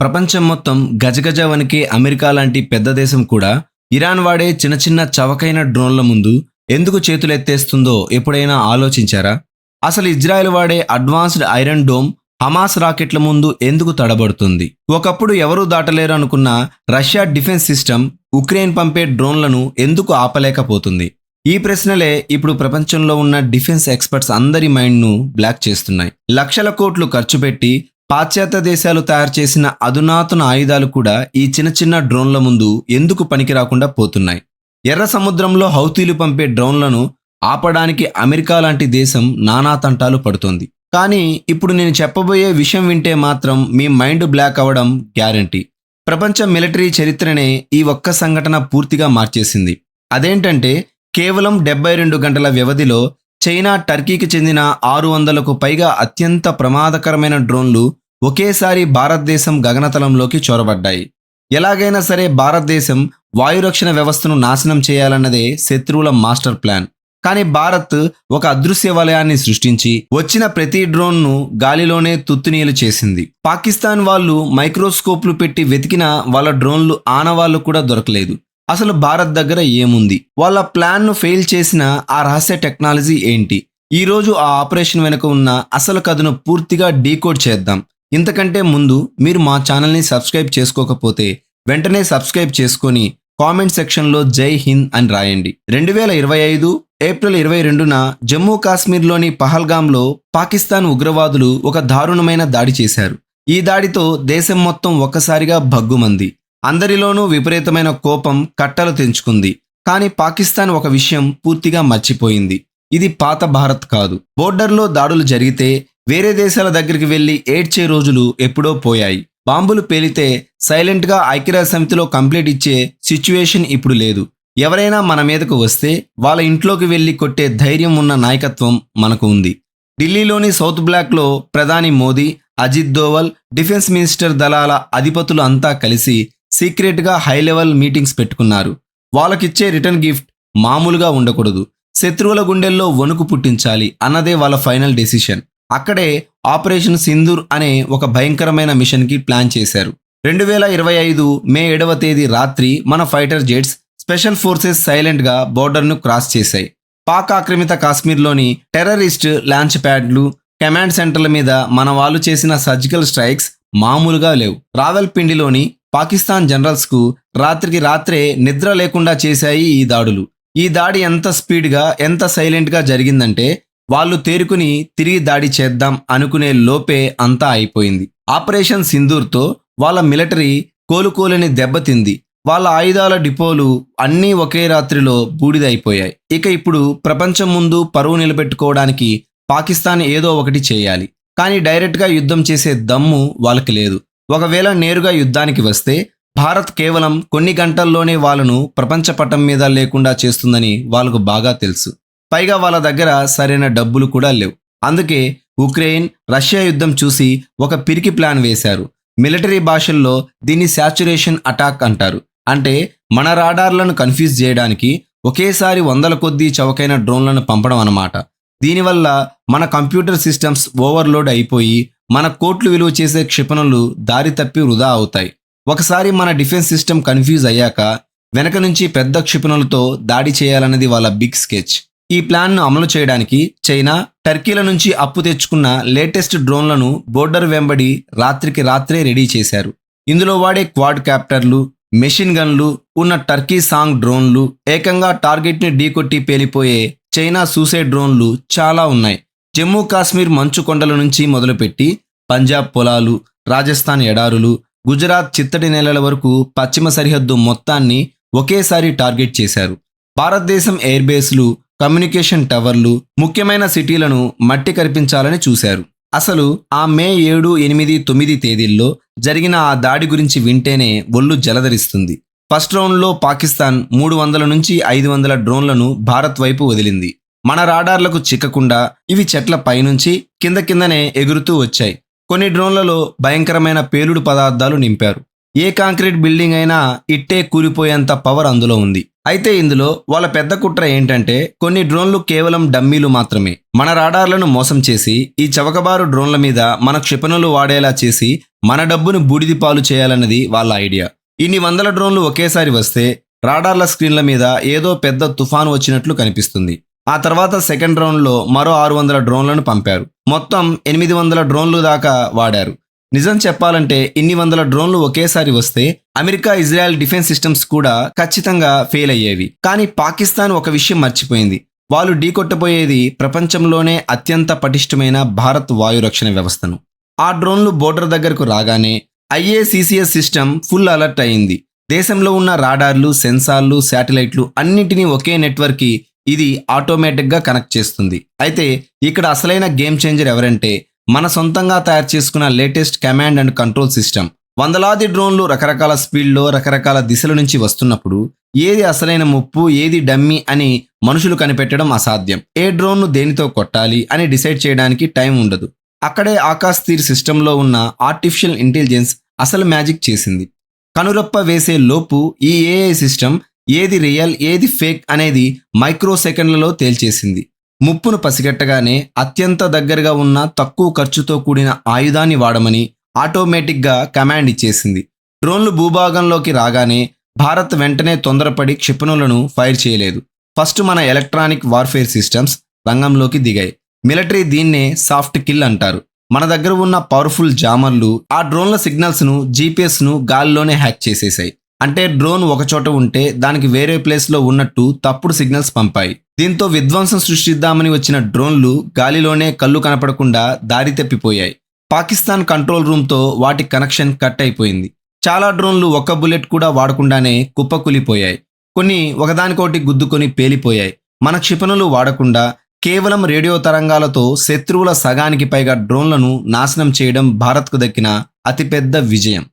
ప్రపంచం మొత్తం గజగజ వణికే అమెరికా లాంటి పెద్ద దేశం కూడా ఇరాన్ వాడే చిన్న చిన్న చవకైన డ్రోన్ల ముందు ఎందుకు చేతులెత్తేస్తుందో ఎప్పుడైనా ఆలోచించారా? అసలు ఇజ్రాయెల్ వాడే అడ్వాన్స్డ్ ఐరన్ డోమ్ హమాస్ రాకెట్ల ముందు ఎందుకు తడబడుతుంది? ఒకప్పుడు ఎవరూ దాటలేరు అనుకున్న రష్యా డిఫెన్స్ సిస్టమ్ ఉక్రెయిన్ పంపే డ్రోన్లను ఎందుకు ఆపలేకపోతుంది? ఈ ప్రశ్నలే ఇప్పుడు ప్రపంచంలో ఉన్న డిఫెన్స్ ఎక్స్పర్ట్స్ అందరి మైండ్ను బ్లాక్ చేస్తున్నాయి. లక్షల కోట్లు ఖర్చు పెట్టి పాశ్చాత్య దేశాలు తయారు చేసిన అధునాతన ఆయుధాలు కూడా ఈ చిన్న చిన్న డ్రోన్ల ముందు ఎందుకు పనికి రాకుండా పోతున్నాయి? ఎర్ర సముద్రంలో హౌతీలు పంపే డ్రోన్లను ఆపడానికి అమెరికా లాంటి దేశం నానా తంటాలు పడుతోంది. కానీ ఇప్పుడు నేను చెప్పబోయే విషయం వింటే మాత్రం మీ మైండ్ బ్లాక్ అవ్వడం గ్యారంటీ. ప్రపంచ మిలిటరీ చరిత్రనే ఈ ఒక్క సంఘటన పూర్తిగా మార్చేసింది. అదేంటంటే కేవలం 72 గంటల వ్యవధిలో చైనా, టర్కీకి చెందిన 600కు పైగా అత్యంత ప్రమాదకరమైన డ్రోన్లు ఒకేసారి భారతదేశం గగనతలంలోకి చొరబడ్డాయి. ఎలాగైనా సరే భారతదేశం వాయురక్షణ వ్యవస్థను నాశనం చేయాలన్నదే శత్రువుల మాస్టర్ ప్లాన్. కానీ భారత్ ఒక అదృశ్య వలయాన్ని సృష్టించి వచ్చిన ప్రతి డ్రోన్ను గాలిలోనే తుత్తునీలు చేసింది. పాకిస్తాన్ వాళ్ళు మైక్రోస్కోప్లు పెట్టి వెతికిన వాళ్ళ డ్రోన్లు ఆనవాళ్లు కూడా దొరకలేదు. అసలు భారత్ దగ్గర ఏముంది? వాళ్ళ ప్లాన్ను ఫెయిల్ చేసిన ఆ రహస్య టెక్నాలజీ ఏంటి? ఈరోజు ఆ ఆపరేషన్ వెనుక ఉన్న అసలు కథను పూర్తిగా డీకోడ్ చేద్దాం. ఇంతకంటే ముందు మీరు మా ఛానల్ని సబ్స్క్రైబ్ చేసుకోకపోతే వెంటనే సబ్స్క్రైబ్ చేసుకొని కామెంట్ సెక్షన్లో జై హింద్ అని రాయండి. 2025 ఏప్రిల్ 22న జమ్మూ కాశ్మీర్లోని పహల్గాంలో పాకిస్తాన్ ఉగ్రవాదులు ఒక దారుణమైన దాడి చేశారు. ఈ దాడితో దేశం మొత్తం ఒక్కసారిగా భగ్గుమంది. అందరిలోనూ విపరీతమైన కోపం కట్టలు తెంచుకుంది. కానీ పాకిస్తాన్ ఒక విషయం పూర్తిగా మర్చిపోయింది. ఇది పాత భారత్ కాదు. బోర్డర్లో దాడులు జరిగితే వేరే దేశాల దగ్గరికి వెళ్లి ఏడ్చే రోజులు ఎప్పుడో పోయాయి. బాంబులు పేలితే సైలెంట్గా ఐక్యరాజ్య సమితిలో కంప్లైంట్ ఇచ్చే సిచ్యువేషన్ ఇప్పుడు లేదు. ఎవరైనా మన మీదకు వస్తే వాళ్ళ ఇంట్లోకి వెళ్లి కొట్టే ధైర్యం ఉన్న నాయకత్వం మనకు ఉంది. ఢిల్లీలోని సౌత్ బ్లాక్లో ప్రధాని మోదీ, అజిత్ దోవల్, డిఫెన్స్ మినిస్టర్ దళాల అధిపతులు అంతా కలిసి సీక్రెట్గా హై లెవెల్ మీటింగ్స్ పెట్టుకున్నారు. వాళ్ళకిచ్చే రిటర్న్ గిఫ్ట్ మామూలుగా ఉండకూడదు. శత్రువుల గుండెల్లో వణుకు పుట్టించాలి అన్నదే వాళ్ళ ఫైనల్ డెసిషన్. అక్కడే ఆపరేషన్ సింధూర్ అనే ఒక భయంకరమైన మిషన్కి ప్లాన్ చేశారు. 2025 మే 7వ తేదీ రాత్రి మన ఫైటర్ జెట్స్, స్పెషల్ ఫోర్సెస్ సైలెంట్గా బోర్డర్ను క్రాస్ చేశాయి. పాక్ ఆక్రమిత కాశ్మీర్లోని టెర్రరిస్ట్ లాంచ్ ప్యాడ్లు, కమాండ్ సెంటర్ల మీద మన వాళ్ళు చేసిన సర్జికల్ స్ట్రైక్స్ మామూలుగా లేవు. రావల్పిండిలోని పాకిస్తాన్ జనరల్స్కు రాత్రికి రాత్రే నిద్ర లేకుండా చేశాయి ఈ దాడులు. ఈ దాడి ఎంత స్పీడ్గా, ఎంత సైలెంట్గా జరిగిందంటే వాళ్ళు తేరుకుని తిరిగి దాడి చేద్దాం అనుకునే లోపే అంతా అయిపోయింది. ఆపరేషన్ సింధూర్తో వాళ్ళ మిలిటరీ కోలుకోలేని దెబ్బతింది. వాళ్ళ ఆయుధాల డిపోలు అన్నీ ఒకే రాత్రిలో బూడిదైపోయాయి. ఇక ఇప్పుడు ప్రపంచం ముందు పరువు నిలబెట్టుకోవడానికి పాకిస్తాన్ ఏదో ఒకటి చేయాలి. కానీ డైరెక్ట్గా యుద్ధం చేసే దమ్ము వాళ్ళకి లేదు. ఒకవేళ నేరుగా యుద్ధానికి వస్తే భారత్ కేవలం కొన్ని గంటల్లోనే వాళ్ళను ప్రపంచ పటం మీద లేకుండా చేస్తుందని వాళ్ళకు బాగా తెలుసు. పైగా వాళ్ళ దగ్గర సరైన డబ్బులు కూడా లేవు. అందుకే ఉక్రెయిన్, రష్యా యుద్ధం చూసి ఒక పిరికి ప్లాన్ వేశారు. మిలిటరీ భాషల్లో దీన్ని శాచురేషన్ అటాక్ అంటారు. అంటే మన రాడార్లను కన్ఫ్యూజ్ చేయడానికి ఒకేసారి 100ల కొద్దీ చవకైన డ్రోన్లను పంపడం అన్నమాట. దీనివల్ల మన కంప్యూటర్ సిస్టమ్స్ ఓవర్లోడ్ అయిపోయి మన కోట్లు విలువ చేసే క్షిపణులు దారి తప్పి వృధా అవుతాయి. ఒకసారి మన డిఫెన్స్ సిస్టమ్ కన్ఫ్యూజ్ అయ్యాక వెనక నుంచి పెద్ద క్షిపణులతో దాడి చేయాలన్నది వాళ్ళ బిగ్ స్కెచ్. ఈ ప్లాన్ను అమలు చేయడానికి చైనా, టర్కీల నుంచి అప్పు తెచ్చుకున్న లేటెస్ట్ డ్రోన్లను బోర్డర్ వెంబడి రాత్రికి రాత్రే రెడీ చేశారు. ఇందులో వాడే క్వాడ్ క్యాప్టర్లు, మెషిన్ గన్లు ఉన్న టర్కీ సాంగ్ డ్రోన్లు, ఏకంగా టార్గెట్ని ఢీకొట్టి పేలిపోయే చైనా సూసైడ్ డ్రోన్లు చాలా ఉన్నాయి. జమ్మూ కాశ్మీర్ మంచు కొండల నుంచి మొదలుపెట్టి పంజాబ్ పొలాలు, రాజస్థాన్ ఎడారులు, గుజరాత్ చిత్తడి నేలల వరకు పశ్చిమ సరిహద్దు మొత్తాన్ని ఒకేసారి టార్గెట్ చేశారు. భారతదేశం ఎయిర్ బేస్లు, కమ్యూనికేషన్ టవర్లు, ముఖ్యమైన సిటీలను మట్టి కరిపించాలని చూశారు. అసలు ఆ మే 7, 8, 9 తేదీల్లో జరిగిన ఆ దాడి గురించి వింటేనే ఒళ్ళు జలధరిస్తుంది. ఫస్ట్ రౌండ్లో పాకిస్తాన్ 300 నుంచి 500 డ్రోన్లను భారత్ వైపు వదిలింది. మన రాడార్లకు చిక్కకుండా ఇవి చెట్ల పైనుంచి కిందనే ఎగురుతూ వచ్చాయి. కొన్ని డ్రోన్లలో భయంకరమైన పేలుడు పదార్థాలు నింపారు. ఏ కాంక్రీట్ బిల్డింగ్ అయినా ఇట్టే కూలిపోయేంత పవర్ అందులో ఉంది. అయితే ఇందులో వాళ్ళ పెద్ద కుట్ర ఏంటంటే కొన్ని డ్రోన్లు కేవలం డమ్మీలు మాత్రమే. మన రాడార్లను మోసం చేసి ఈ చవకబారు డ్రోన్ల మీద మన క్షిపణులు వాడేలా చేసి మన డబ్బును బూడిది పాలు చేయాలన్నది వాళ్ళ ఐడియా. ఇన్ని వందల డ్రోన్లు ఒకేసారి వస్తే రాడార్ల స్క్రీన్ల మీద ఏదో పెద్ద తుఫాను వచ్చినట్లు కనిపిస్తుంది. ఆ తర్వాత సెకండ్ రౌండ్లో మరో 600 డ్రోన్లను పంపారు. మొత్తం 800 డ్రోన్లు దాకా వాడారు. నిజం చెప్పాలంటే ఇన్ని వందల డ్రోన్లు ఒకేసారి వస్తే అమెరికా ఇజ్రాయెల్ డిఫెన్స్ సిస్టమ్స్ కూడా ఖచ్చితంగా ఫెయిల్ అయ్యేవి. కానీ పాకిస్తాన్ ఒక విషయం మర్చిపోయింది. వాళ్ళు ఢీకొట్టబోయేది ప్రపంచంలోనే అత్యంత పటిష్టమైన భారత్ వాయు రక్షణ వ్యవస్థను. ఆ డ్రోన్లు బోర్డర్ దగ్గరకు రాగానే IACCS సిస్టమ్ ఫుల్ అలర్ట్ అయింది. దేశంలో ఉన్న రాడార్లు, సెన్సార్లు, శాటిలైట్లు అన్నింటినీ ఒకే నెట్వర్క్కి ఇది ఆటోమేటిక్గా కనెక్ట్ చేస్తుంది. అయితే ఇక్కడ అసలైన గేమ్ చేంజర్ ఎవరంటే మన సొంతంగా తయారు చేసుకున్న latest command and control system. వందలాది డ్రోన్లు రకరకాల స్పీడ్లో రకరకాల దిశల నుంచి వస్తున్నప్పుడు ఏది అసలైన ముప్పు, ఏది డమ్మీ అని మనుషులు కనిపెట్టడం అసాధ్యం. ఏ డ్రోన్ను దేనితో కొట్టాలి అని డిసైడ్ చేయడానికి టైం ఉండదు. అక్కడే ఆకాశ్ తీర్ సిస్టంలో ఉన్న ఆర్టిఫిషియల్ ఇంటెలిజెన్స్ అసలు మ్యాజిక్ చేసింది. కనురెప్ప వేసే లోపు ఈ AI సిస్టమ్ ఏది రియల్, ఏది ఫేక్ అనేది మైక్రో సెకండ్లలో తేల్చేసింది. ముప్పును పసిగట్టగానే అత్యంత దగ్గరగా ఉన్న తక్కువ ఖర్చుతో కూడిన ఆయుధాన్ని వాడమని ఆటోమేటిక్గా కమాండ్ ఇచ్చేసింది. డ్రోన్లు భూభాగంలోకి రాగానే భారత్ వెంటనే తొందరపడి క్షిపణులను ఫైర్ చేయలేదు. ఫస్ట్ మన ఎలక్ట్రానిక్ వార్ఫేర్ సిస్టమ్స్ రంగంలోకి దిగాయి. మిలిటరీ దీన్నే సాఫ్ట్ కిల్ అంటారు. మన దగ్గర ఉన్న పవర్ఫుల్ జామర్లు ఆ డ్రోన్ల సిగ్నల్స్ను, GPSను గాల్లోనే హ్యాక్ చేసేసాయి. అంటే డ్రోన్ ఒకచోట ఉంటే దానికి వేరే ప్లేస్లో ఉన్నట్టు తప్పుడు సిగ్నల్స్ పంపాయి. దీంతో విధ్వంసం సృష్టిద్దామని వచ్చిన డ్రోన్లు గాలిలోనే కళ్ళు కనపడకుండా దారి తప్పిపోయాయి. పాకిస్తాన్ కంట్రోల్ రూమ్తో వాటి కనెక్షన్ కట్ అయిపోయింది. చాలా డ్రోన్లు ఒక్క బుల్లెట్ కూడా వాడకుండానే కుప్పకూలిపోయాయి. కొన్ని ఒకదానికోటి గుద్దుకొని పేలిపోయాయి. మన క్షిపణులు వాడకుండా కేవలం రేడియో తరంగాలతో శత్రువుల సగానికి పైగా డ్రోన్లను నాశనం చేయడం భారత్కు దక్కిన అతిపెద్ద విజయం.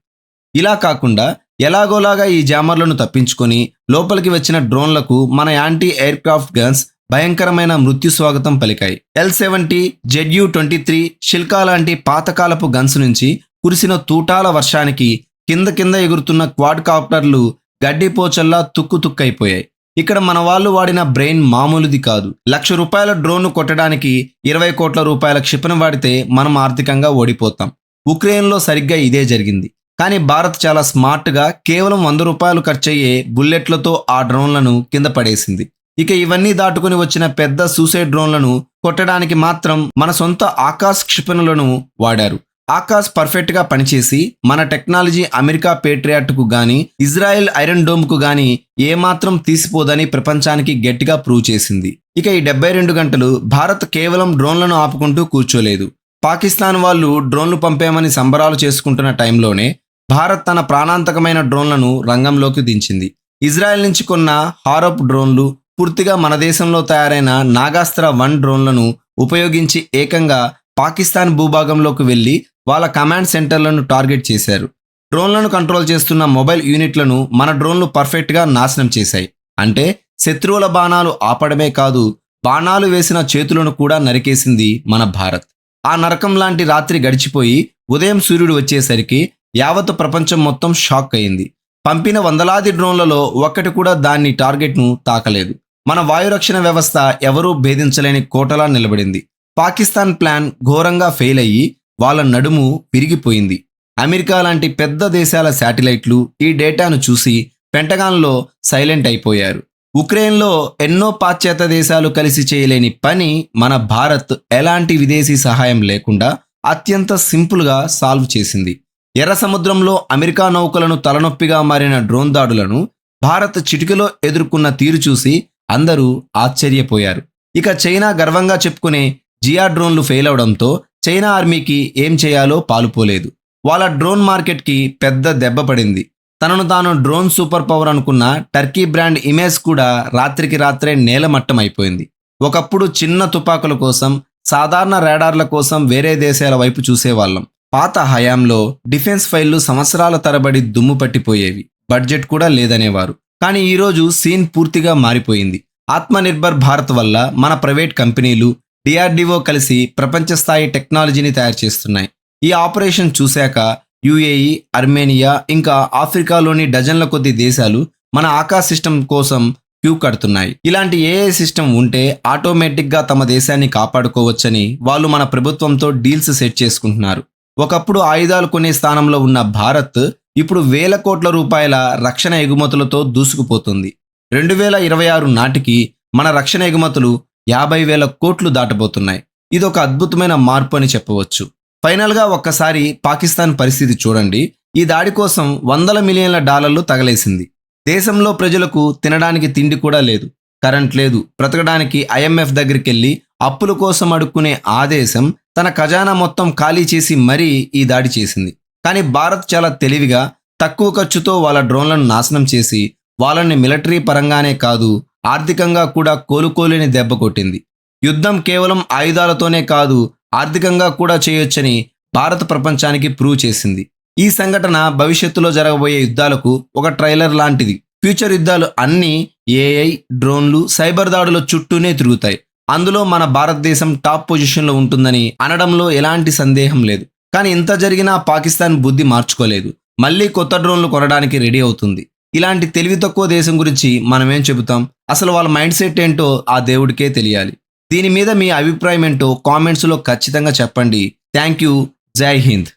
ఇలా కాకుండా ఎలాగోలాగా ఈ జామర్లను తప్పించుకొని లోపలికి వచ్చిన డ్రోన్లకు మన యాంటీ ఎయిర్క్రాఫ్ట్ గన్స్ భయంకరమైన మృత్యు స్వాగతం పలికాయి. L-70, ZU-23, షిల్కా లాంటి పాతకాలపు గన్స్ నుంచి కురిసిన తూటాల వర్షానికి కింద ఎగురుతున్న క్వాడ్ కాప్టర్లు గడ్డిపోచల్లా తుక్కుతుక్కైపోయాయి. ఇక్కడ మన వాళ్ళు వాడిన బ్రెయిన్ మామూలుది కాదు. ₹1,00,000 డ్రోన్ను కొట్టడానికి 20 కోట్ల రూపాయల క్షిపణి వాడితే మనం ఆర్థికంగా ఓడిపోతాం. ఉక్రెయిన్లో సరిగ్గా ఇదే జరిగింది. కానీ భారత్ చాలా స్మార్ట్గా కేవలం ₹100 ఖర్చయ్యే బుల్లెట్లతో ఆ డ్రోన్లను కింద పడేసింది. ఇక ఇవన్నీ దాటుకుని వచ్చిన పెద్ద సూసైడ్ డ్రోన్లను కొట్టడానికి మాత్రం మన సొంత ఆకాశ్ క్షిపణులను వాడారు. ఆకాశ్ పర్ఫెక్ట్గా పనిచేసి మన టెక్నాలజీ అమెరికా పేట్రియాట్కు గానీ, ఇజ్రాయెల్ ఐరన్ డోమ్కు గానీ ఏమాత్రం తీసిపోదని ప్రపంచానికి గట్టిగా ప్రూవ్ చేసింది. ఇక ఈ 72 గంటలు భారత్ కేవలం డ్రోన్లను ఆపుకుంటూ కూర్చోలేదు. పాకిస్తాన్ వాళ్ళు డ్రోన్లు పంపామని సంబరాలు చేసుకుంటున్న టైంలోనే భారత్ తన ప్రాణాంతకమైన డ్రోన్లను రంగంలోకి దించింది. ఇజ్రాయెల్ నుంచి కొన్న హారప్ డ్రోన్లు పూర్తిగా మన దేశంలో తయారైన నాగాస్త్ర 1 డ్రోన్లను ఉపయోగించి ఏకంగా పాకిస్తాన్ భూభాగంలోకి వెళ్లి వాళ్ళ కమాండ్ సెంటర్లను టార్గెట్ చేశారు. డ్రోన్లను కంట్రోల్ చేస్తున్న మొబైల్ యూనిట్లను మన డ్రోన్లు పర్ఫెక్ట్గా నాశనం చేశాయి. అంటే శత్రువుల బాణాలు ఆపడమే కాదు, బాణాలు వేసిన చేతులను కూడా నరికేసింది మన భారత్. ఆ నరకం లాంటి రాత్రి గడిచిపోయి ఉదయం సూర్యుడు వచ్చేసరికి యావత్ ప్రపంచం మొత్తం షాక్ అయింది. పంపిన వందలాది డ్రోన్లలో ఒక్కటి కూడా దాన్ని టార్గెట్ను తాకలేదు. మన వాయురక్షణ వ్యవస్థ ఎవరూ భేదించలేని కోటలా నిలబడింది. పాకిస్తాన్ ప్లాన్ ఘోరంగా ఫెయిల్ అయ్యి వాళ్ళ నడుము విరిగిపోయింది. అమెరికా లాంటి పెద్ద దేశాల శాటిలైట్లు ఈ డేటాను చూసి పెంటగాన్లో సైలెంట్ అయిపోయారు. ఉక్రెయిన్లో ఎన్నో పాశ్చాత్య దేశాలు కలిసి చేయలేని పని మన భారత్ ఎలాంటి విదేశీ సహాయం లేకుండా అత్యంత సింపుల్గా సాల్వ్ చేసింది. ఎర్ర సముద్రంలో అమెరికా నౌకలను తలనొప్పిగా మారిన డ్రోన్ దాడులను భారత్ చిటికలో ఎదుర్కొన్న తీరు చూసి అందరూ ఆశ్చర్యపోయారు. ఇక చైనా గర్వంగా చెప్పుకునే జియా డ్రోన్లు ఫెయిల్ అవడంతో చైనా ఆర్మీకి ఏం చేయాలో పాలుపోలేదు. వాళ్ళ డ్రోన్ మార్కెట్కి పెద్ద దెబ్బ పడింది. తనను తాను డ్రోన్ సూపర్ పవర్ అనుకున్న టర్కీ బ్రాండ్ ఇమేజ్ కూడా రాత్రికి రాత్రే నేలమట్టం అయిపోయింది. ఒకప్పుడు చిన్న తుపాకుల కోసం, సాధారణ రాడార్ల కోసం వేరే దేశాల వైపు చూసేవాళ్ళం. పాత హయాంలో డిఫెన్స్ ఫైళ్లు సంవత్సరాల తరబడి దుమ్ము పట్టిపోయేవి. బడ్జెట్ కూడా లేదనేవారు. కానీ ఈరోజు సీన్ పూర్తిగా మారిపోయింది. ఆత్మనిర్భర్ భారత్ వల్ల మన ప్రైవేట్ కంపెనీలు, DRDO కలిసి ప్రపంచ స్థాయి టెక్నాలజీని తయారు చేస్తున్నాయి. ఈ ఆపరేషన్ చూశాక UAE, అర్మేనియా ఇంకా ఆఫ్రికాలోని డజన్ల కొద్ది దేశాలు మన ఆకాశ్ సిస్టమ్ కోసం క్యూ కడుతున్నాయి. ఇలాంటి ఏఐ సిస్టమ్ ఉంటే ఆటోమేటిక్గా తమ దేశాన్ని కాపాడుకోవచ్చని వాళ్ళు మన ప్రభుత్వంతో డీల్స్ సెట్ చేసుకుంటున్నారు. ఒకప్పుడు ఆయుధాలు కొనే స్థానంలో ఉన్న భారత్ ఇప్పుడు వేల కోట్ల రూపాయల రక్షణ ఎగుమతులతో దూసుకుపోతుంది. 2026 నాటికి మన రక్షణ ఎగుమతులు 50,000 కోట్లు దాటబోతున్నాయి. ఇదొక అద్భుతమైన మార్పు అని చెప్పవచ్చు. ఫైనల్గా ఒక్కసారి పాకిస్తాన్ పరిస్థితి చూడండి. ఈ దాడి కోసం వందల మిలియన్ల డాలర్లు తగలేసింది. దేశంలో ప్రజలకు తినడానికి తిండి కూడా లేదు, కరెంట్ లేదు. బ్రతకడానికి IMF దగ్గరికి వెళ్ళి అప్పుల కోసం అడుక్కునే ఆ దేశం తన ఖజానా మొత్తం ఖాళీ చేసి మరీ ఈ దాడి చేసింది. కానీ భారత్ చాలా తెలివిగా తక్కువ ఖర్చుతో వాళ్ళ డ్రోన్లను నాశనం చేసి వాళ్ళని మిలిటరీ పరంగానే కాదు ఆర్థికంగా కూడా కోలుకోలేని దెబ్బ కొట్టింది. యుద్ధం కేవలం ఆయుధాలతోనే కాదు ఆర్థికంగా కూడా చేయొచ్చని భారత ప్రపంచానికి ప్రూవ్ చేసింది. ఈ సంఘటన భవిష్యత్తులో జరగబోయే యుద్ధాలకు ఒక ట్రైలర్ లాంటిది. ఫ్యూచర్ యుద్ధాలు అన్నీ ఏఐ, డ్రోన్లు, సైబర్ దాడుల చుట్టూనే తిరుగుతాయి. అందులో మన భారతదేశం టాప్ పొజిషన్లో ఉంటుందని అనడంలో ఎలాంటి సందేహం లేదు. కానీ ఇంత జరిగినా పాకిస్తాన్ బుద్ధి మార్చుకోలేదు. మళ్ళీ కొత్త డ్రోన్లు కొనడానికి రెడీ అవుతుంది. ఇలాంటి తెలివి తక్కువ దేశం గురించి మనమేం చెబుతాం? అసలు వాళ్ళ మైండ్ సెట్ ఏంటో ఆ దేవుడికే తెలియాలి. దీని మీద మీ అభిప్రాయం ఏంటో కామెంట్స్లో ఖచ్చితంగా చెప్పండి. Thank you. జై హింద్.